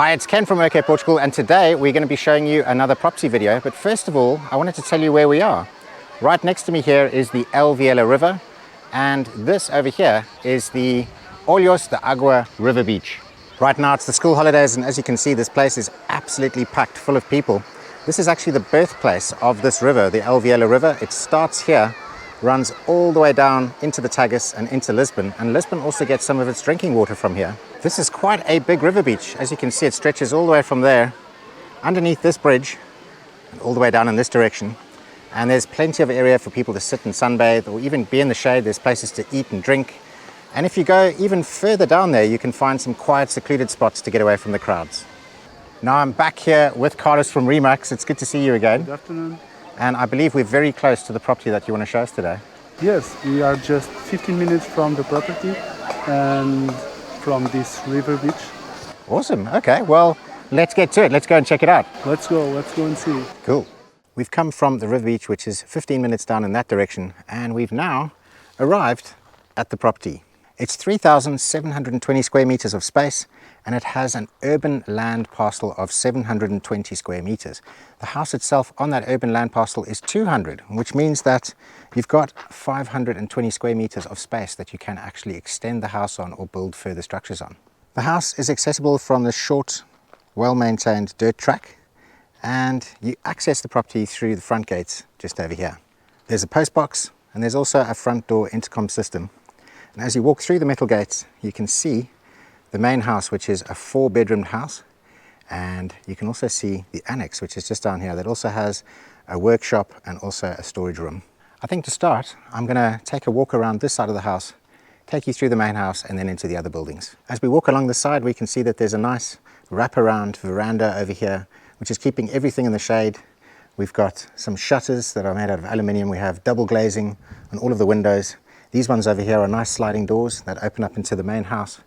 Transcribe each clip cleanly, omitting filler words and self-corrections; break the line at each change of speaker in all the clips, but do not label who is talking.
Hi, it's Ken from OK Portugal, and today we're going to be showing you another property video. But first of all, I wanted to tell you where we are. Right next to me here is the Alviela River, and this over here is the Olhos, the Agua River Beach. Right now it's the school holidays, and as you can see, this place is absolutely packed full of people. This is actually the birthplace of this river, the Alviela River. It starts here, runs all the way down into the Tagus and into Lisbon, and Lisbon also gets some of its drinking water from here. This is quite a big river beach. As you can see, it stretches all the way from there underneath this bridge and all the way down in this direction, and there's plenty of area for people to sit and sunbathe or even be in the shade. There's places to eat and drink, and if you go even further down there, you can find some quiet, secluded spots to get away from the crowds. Now I'm back here with Carlos from Remax. It's good to see you again.
Good afternoon.
And I believe we're very close to the property that you want to show us today.
Yes, we are just 15 minutes from the property and from this river beach.
Awesome. Okay, well, let's get to it. Let's go and check it out.
Let's go and see.
Cool. We've come from the river beach, which is 15 minutes down in that direction, and we've now arrived at the property. It's 3,720 square meters of space, and it has an urban land parcel of 720 square meters. The house itself on that urban land parcel is 200, which means that you've got 520 square meters of space that you can actually extend the house on or build further structures on. The house is accessible from the short, well-maintained dirt track, and you access the property through the front gates just over here. There's a post box, and there's also a front door intercom system. And as you walk through the metal gates, you can see the main house, which is a 4-bedroomed house, and you can also see the annex, which is just down here, that also has a workshop and also a storage room. I think to start, I'm going to take a walk around this side of the house, take you through the main house and then into the other buildings. As we walk along the side, we can see that there's a nice wraparound veranda over here, which is keeping everything in the shade. We've got some shutters that are made out of aluminium. We have double glazing on all of the windows. These ones over here are nice sliding doors that open up into the main house.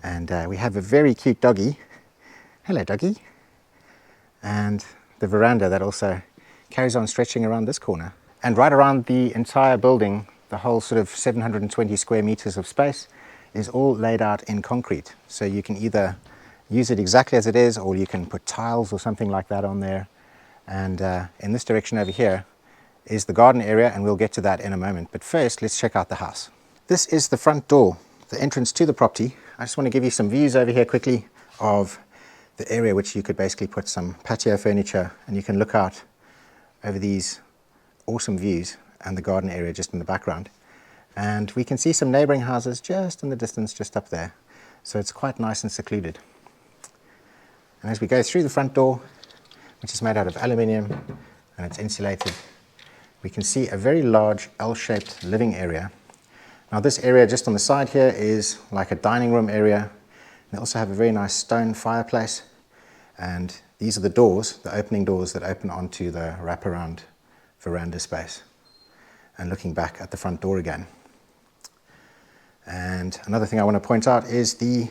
And we have a very cute doggy. Hello, doggy. And the veranda that also carries on stretching around this corner. And right around the entire building, the whole sort of 720 square meters of space is all laid out in concrete. So you can either use it exactly as it is, or you can put tiles or something like that on there. And in this direction over here is the garden area, and we'll get to that in a moment. But first, let's check out the house. This is the front door, the entrance to the property. I just want to give you some views over here quickly of the area which you could basically put some patio furniture, and you can look out over these awesome views and the garden area just in the background. And we can see some neighboring houses just in the distance, just up there. So it's quite nice and secluded. And as we go through the front door, which is made out of aluminium and it's insulated, we can see a very large L-shaped living area. Now this area just on the side here is like a dining room area. They also have a very nice stone fireplace, and these are the doors, the opening doors that open onto the wraparound veranda space. And looking back at the front door again. And another thing I want to point out is the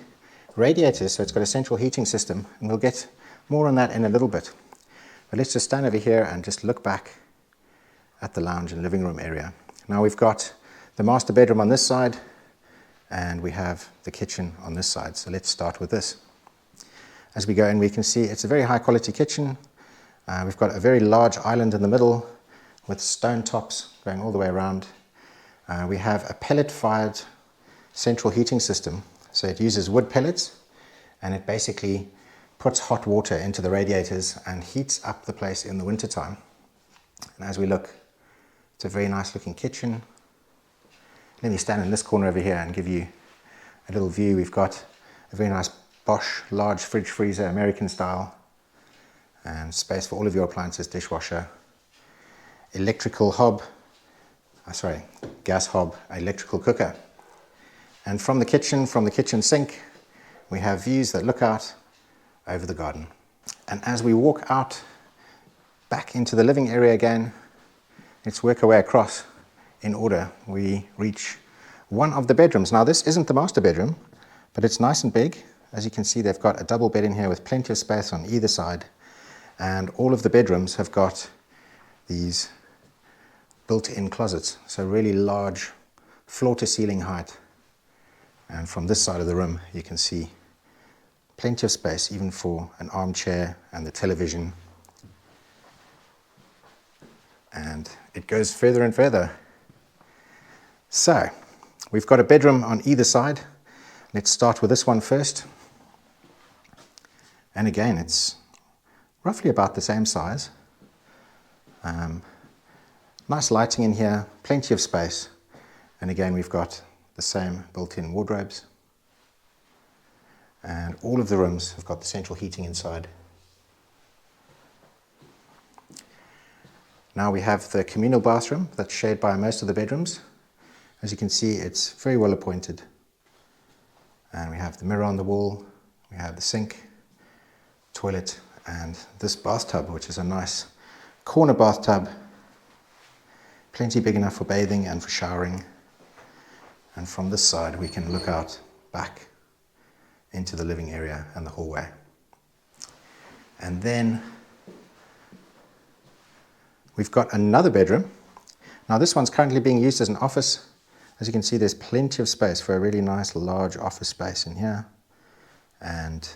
radiators. So it's got a central heating system, and we'll get more on that in a little bit. But let's just stand over here and just look back at the lounge and living room area. Now we've got the master bedroom on this side, and we have the kitchen on this side. So let's start with this. As we go in, we can see it's a very high quality kitchen. We've got a very large island in the middle with stone tops going all the way around. We have a pellet fired central heating system. So it uses wood pellets, and it basically puts hot water into the radiators and heats up the place in the wintertime. And as we look, it's a very nice looking kitchen. Let me stand in this corner over here and give you a little view. We've got a very nice Bosch large fridge freezer, American style, and space for all of your appliances, dishwasher, electrical hob, gas hob, electrical cooker. And from the kitchen sink, we have views that look out over the garden. And as we walk out back into the living area again, let's work our way across in order. We reach one of the bedrooms. Now this isn't the master bedroom, but it's nice and big. As you can see, they've got a double bed in here with plenty of space on either side. And all of the bedrooms have got these built-in closets. So really large floor to ceiling height. And from this side of the room, you can see Plenty of space even for an armchair and the television. And it goes further and further. So we've got a bedroom on either side. Let's start with this one first. And again, it's roughly about the same size. Nice lighting in here, plenty of space. And again, we've got the same built-in wardrobes. And all of the rooms have got the central heating inside. Now we have the communal bathroom that's shared by most of the bedrooms. As you can see, it's very well appointed. And we have the mirror on the wall, we have the sink, toilet, and this bathtub, which is a nice corner bathtub. Plenty big enough for bathing and for showering. And from this side, we can look out back into the living area and the hallway. And then we've got another bedroom. Now this one's currently being used as an office. As you can see, there's plenty of space for a really nice large office space in here. And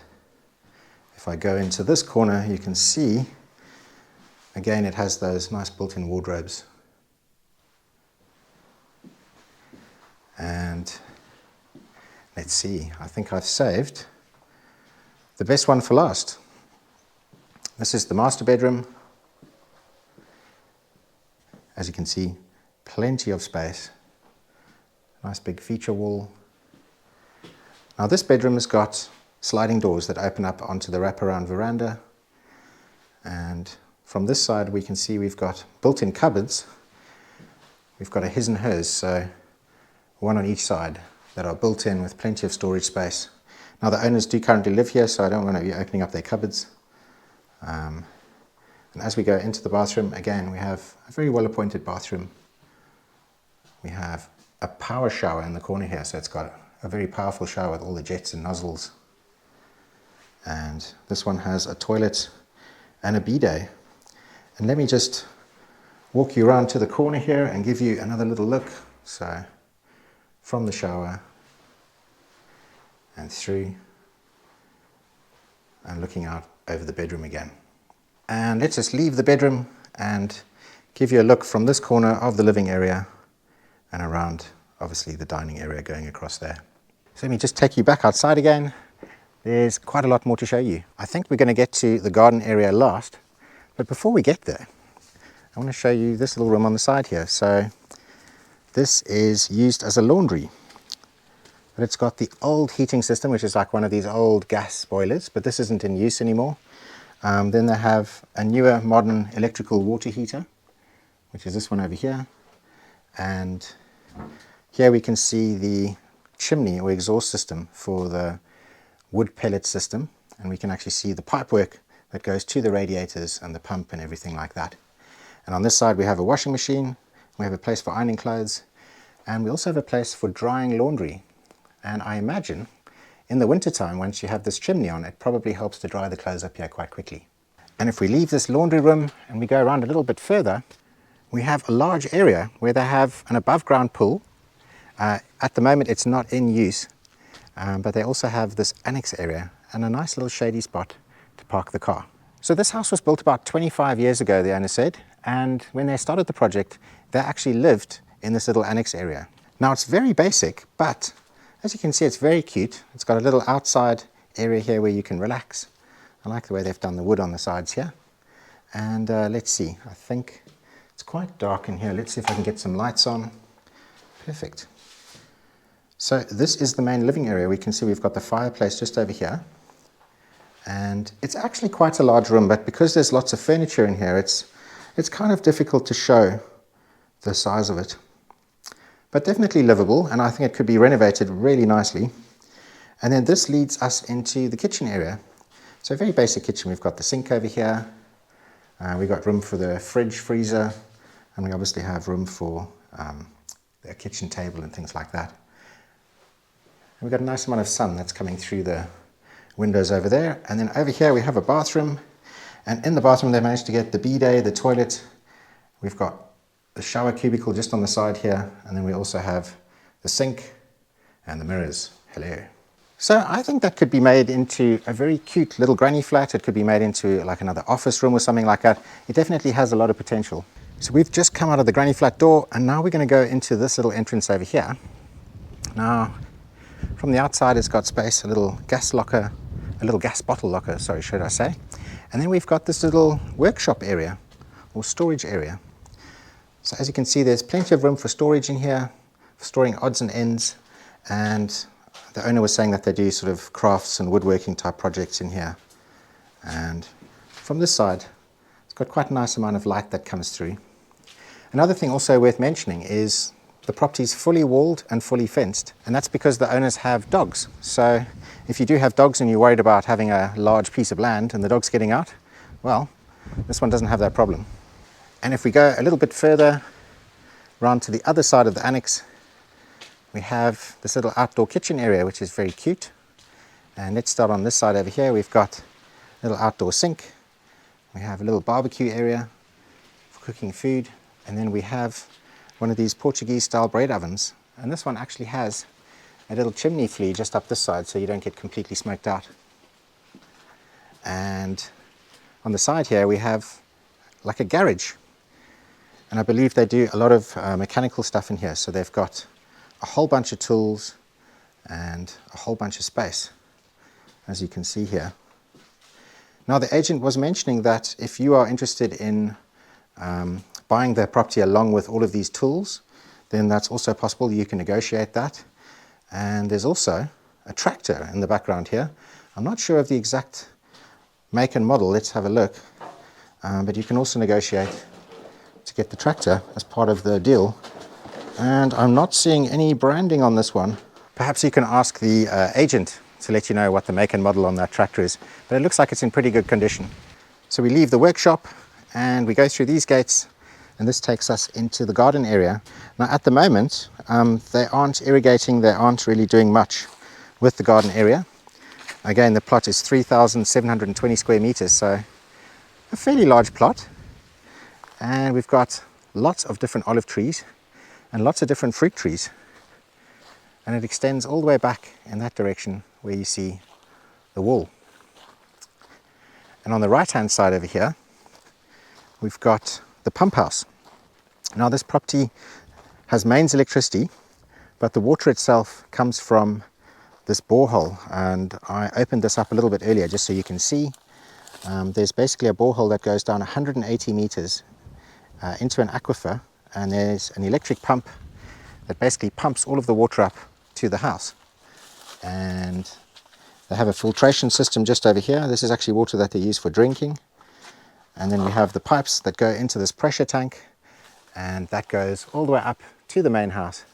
if I go into this corner, you can see, again, it has those nice built-in wardrobes. And let's see, I think I've saved the best one for last. This is the master bedroom. As you can see, plenty of space. Nice big feature wall. Now this bedroom has got sliding doors that open up onto the wraparound veranda. And from this side we can see we've got built-in cupboards. We've got a his and hers, so one on each side, that are built in with plenty of storage space. Now the owners do currently live here, so I don't want to be opening up their cupboards. And as we go into the bathroom, again, we have a very well appointed bathroom. We have a power shower in the corner here, so it's got a very powerful shower with all the jets and nozzles. And this one has a toilet and a bidet. And let me just walk you around to the corner here and give you another little look. So from the shower and through and looking out over the bedroom again. And let's just leave the bedroom and give you a look from this corner of the living area and around, obviously, the dining area going across there. So let me just take you back outside again. There's quite a lot more to show you. I think we're going to get to the garden area last, but before we get there, I want to show you this little room on the side here. So this is used as a laundry, but it's got the old heating system, which is like one of these old gas boilers, but this isn't in use anymore. Then they have a newer modern electrical water heater, which is this one over here. And here we can see the chimney or exhaust system for the wood pellet system. And we can actually see the pipework that goes to the radiators and the pump and everything like that. And on this side we have a washing machine, we have a place for ironing clothes, and we also have a place for drying laundry. And I imagine in the winter time, once you have this chimney on, it probably helps to dry the clothes up here quite quickly. And if we leave this laundry room and we go around a little bit further, we have a large area where they have an above ground pool. At the moment it's not in use, but they also have this annex area and a nice little shady spot to park the car. So this house was built about 25 years ago, the owner said, and when they started the project, they actually lived in this little annex area. Now it's very basic, but as you can see, it's very cute. It's got a little outside area here where you can relax. I like the way they've done the wood on the sides here. And let's see, I think it's quite dark in here. Let's see if I can get some lights on. Perfect. So this is the main living area. We can see we've got the fireplace just over here. And it's actually quite a large room, but because there's lots of furniture in here, it's kind of difficult to show the size of it. But definitely livable, and I think it could be renovated really nicely. And then this leads us into the kitchen area. So a very basic kitchen. We've got the sink over here. We've got room for the fridge, freezer, and we obviously have room for the kitchen table and things like that. And we've got a nice amount of sun that's coming through the windows over there. And then over here we have a bathroom. And in the bathroom they managed to get the bidet, the toilet. We've got the shower cubicle just on the side here. And then we also have the sink and the mirrors. Hello. So I think that could be made into a very cute little granny flat. It could be made into like another office room or something like that. It definitely has a lot of potential. So we've just come out of the granny flat door, and now we're going to go into this little entrance over here. Now, from the outside, it's got space, a little gas locker, a little gas bottle locker, sorry, should I say. And then we've got this little workshop area or storage area. So as you can see, there's plenty of room for storage in here, for storing odds and ends. And the owner was saying that they do sort of crafts and woodworking type projects in here. And from this side, it's got quite a nice amount of light that comes through. Another thing also worth mentioning is the property is fully walled and fully fenced, and that's because the owners have dogs. So if you do have dogs and you're worried about having a large piece of land and the dog's getting out, well, this one doesn't have that problem. And if we go a little bit further round to the other side of the annex, we have this little outdoor kitchen area, which is very cute. And let's start on this side over here. We've got a little outdoor sink. We have a little barbecue area for cooking food. And then we have one of these Portuguese style bread ovens. And this one actually has a little chimney flue just up this side so you don't get completely smoked out. And on the side here we have like a garage. And I believe they do a lot of mechanical stuff in here. So they've got a whole bunch of tools and a whole bunch of space, as you can see here. Now the agent was mentioning that if you are interested in buying their property along with all of these tools, then that's also possible. You can negotiate that. And there's also a tractor in the background here. I'm not sure of the exact make and model. Let's have a look. But you can also negotiate to get the tractor as part of the deal. And I'm not seeing any branding on this one. Perhaps you can ask the agent to let you know what the make and model on that tractor is. But it looks like it's in pretty good condition. So we leave the workshop and we go through these gates, and this takes us into the garden area. Now at the moment, they aren't irrigating, they aren't really doing much with the garden area. Again, the plot is 3,720 square meters, so a fairly large plot. And we've got lots of different olive trees and lots of different fruit trees. And it extends all the way back in that direction where you see the wall. And on the right hand side over here, we've got the pump house. Now this property has mains electricity, but the water itself comes from this borehole. And I opened this up a little bit earlier just so you can see. There's basically a borehole that goes down 180 meters into an aquifer, and there's an electric pump that basically pumps all of the water up to the house. And they have a filtration system just over here. This is actually water that they use for drinking. And then we have the pipes that go into this pressure tank, and that goes all the way up to the main house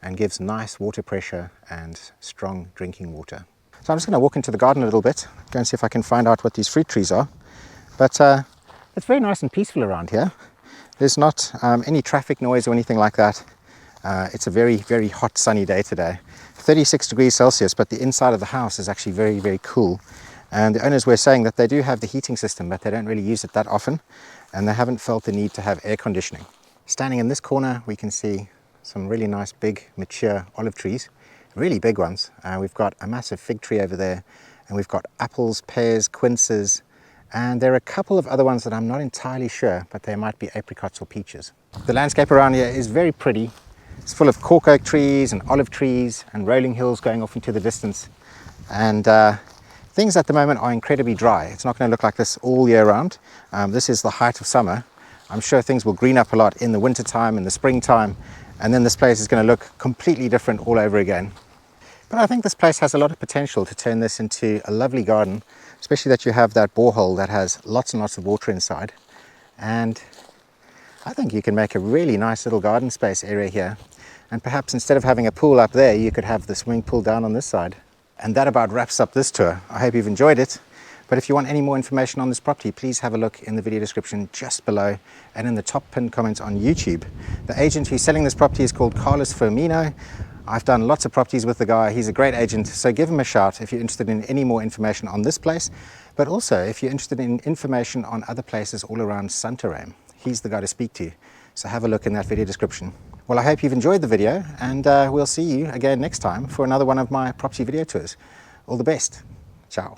and gives nice water pressure and strong drinking water. So I'm just going to walk into the garden a little bit, go and see if I can find out what these fruit trees are. But it's very nice and peaceful around here. There's not any traffic noise or anything like that. It's a very, very hot sunny day today. 36 degrees Celsius, but the inside of the house is actually very, very cool. And the owners were saying that they do have the heating system, but they don't really use it that often, and they haven't felt the need to have air conditioning. Standing in this corner, we can see some really nice big mature olive trees, really big ones. We've got a massive fig tree over there, and we've got apples, pears, quinces, and there are a couple of other ones that I'm not entirely sure, but they might be apricots or peaches. The landscape around here is very pretty. It's full of cork oak trees and olive trees and rolling hills going off into the distance. And things at the moment are incredibly dry. It's not going to look like this all year round. This is the height of summer. I'm sure things will green up a lot in the winter time, in the springtime, and then this place is going to look completely different all over again. But I think this place has a lot of potential to turn this into a lovely garden, especially that you have that borehole that has lots and lots of water inside. And I think you can make a really nice little garden space area here. And perhaps instead of having a pool up there, you could have the swimming pool down on this side. And that about wraps up this tour. I hope you've enjoyed it. But if you want any more information on this property, please have a look in the video description just below and in the top pinned comments on YouTube. The agent who's selling this property is called Firmino. I've done lots of properties with the guy. He's a great agent, so give him a shout if you're interested in any more information on this place, but also if you're interested in information on other places all around Santarem. He's the guy to speak to, so have a look in that video description. Well, I hope you've enjoyed the video, and we'll see you again next time for another one of my property video tours. All the best. Ciao.